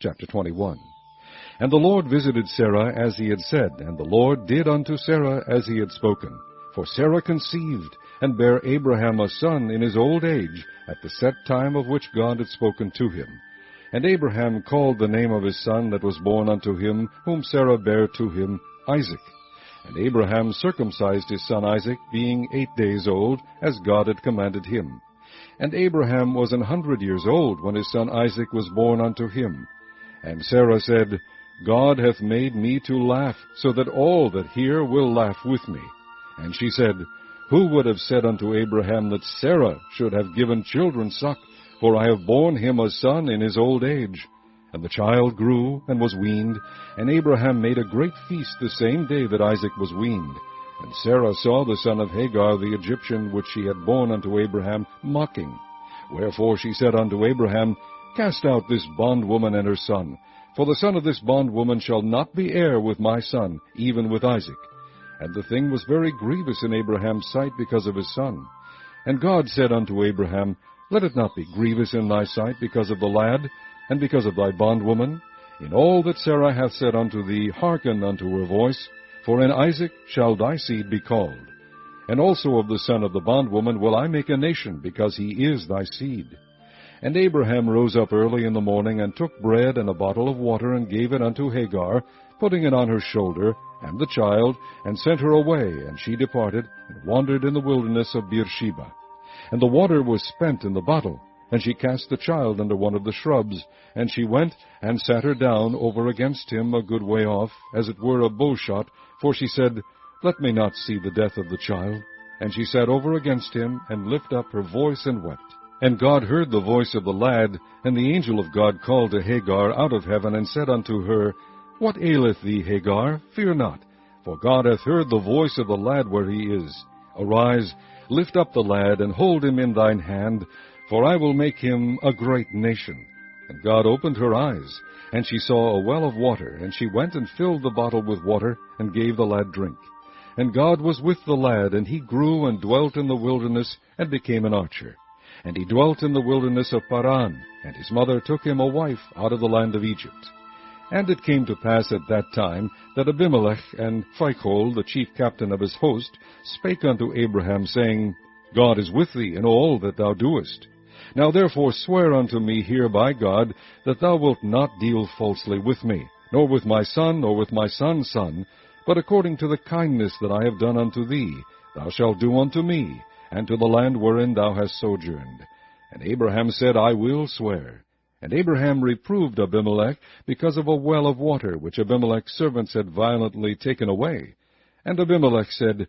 Chapter 21. And the Lord visited Sarah as he had said, and the Lord did unto Sarah as he had spoken. For Sarah conceived, and bare Abraham a son in his old age, at the set time of which God had spoken to him. And Abraham called the name of his son that was born unto him, whom Sarah bare to him, Isaac. And Abraham circumcised his son Isaac, being 8 days old, as God had commanded him. And Abraham was 100 years old when his son Isaac was born unto him. And Sarah said, God hath made me to laugh, so that all that hear will laugh with me. And she said, Who would have said unto Abraham that Sarah should have given children suck? For I have borne him a son in his old age. And the child grew, and was weaned, and Abraham made a great feast the same day that Isaac was weaned. And Sarah saw the son of Hagar the Egyptian, which she had borne unto Abraham, mocking. Wherefore she said unto Abraham, Cast out this bondwoman and her son, for the son of this bondwoman shall not be heir with my son, even with Isaac. And the thing was very grievous in Abraham's sight because of his son. And God said unto Abraham, Let it not be grievous in thy sight because of the lad, and because of thy bondwoman. In all that Sarah hath said unto thee, hearken unto her voice, for in Isaac shall thy seed be called. And also of the son of the bondwoman will I make a nation, because he is thy seed. And Abraham rose up early in the morning, and took bread and a bottle of water, and gave it unto Hagar, putting it on her shoulder, and the child, and sent her away, and she departed, and wandered in the wilderness of Beersheba. And the water was spent in the bottle, and she cast the child under one of the shrubs, and she went and sat her down over against him a good way off, as it were a bowshot, for she said, Let me not see the death of the child. And she sat over against him, and lifted up her voice, and wept. And God heard the voice of the lad, and the angel of God called to Hagar out of heaven, and said unto her, What aileth thee, Hagar? Fear not, for God hath heard the voice of the lad where he is. Arise, lift up the lad, and hold him in thine hand, for I will make him a great nation. And God opened her eyes, and she saw a well of water, and she went and filled the bottle with water, and gave the lad drink. And God was with the lad, and he grew and dwelt in the wilderness, and became an archer. And he dwelt in the wilderness of Paran, and his mother took him a wife out of the land of Egypt. And it came to pass at that time that Abimelech and Phicol, the chief captain of his host, spake unto Abraham, saying, God is with thee in all that thou doest. Now therefore swear unto me here by God, that thou wilt not deal falsely with me, nor with my son, nor with my son's son, but according to the kindness that I have done unto thee, thou shalt do unto me, and to the land wherein thou hast sojourned. And Abraham said, I will swear. And Abraham reproved Abimelech because of a well of water, which Abimelech's servants had violently taken away. And Abimelech said,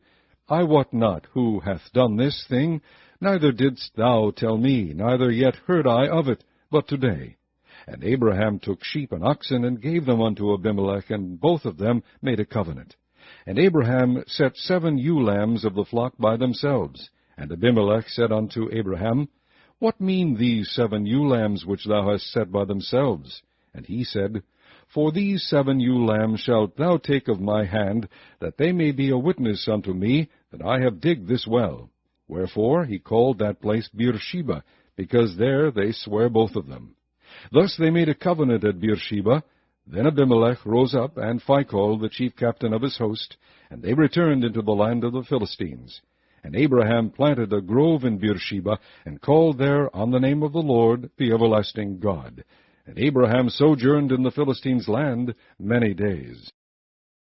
I wot not who hath done this thing, neither didst thou tell me, neither yet heard I of it, but today. And Abraham took sheep and oxen, and gave them unto Abimelech, and both of them made a covenant. And Abraham set 7 ewe lambs of the flock by themselves. And Abimelech said unto Abraham, What mean these 7 ewe lambs which thou hast set by themselves? And he said, For these 7 ewe lambs shalt thou take of my hand, that they may be a witness unto me that I have digged this well. Wherefore he called that place Beersheba, because there they sware both of them. Thus they made a covenant at Beersheba. Then Abimelech rose up, and Phicol, the chief captain of his host, and they returned into the land of the Philistines. And Abraham planted a grove in Beersheba, and called there on the name of the Lord, the everlasting God. And Abraham sojourned in the Philistines' land many days.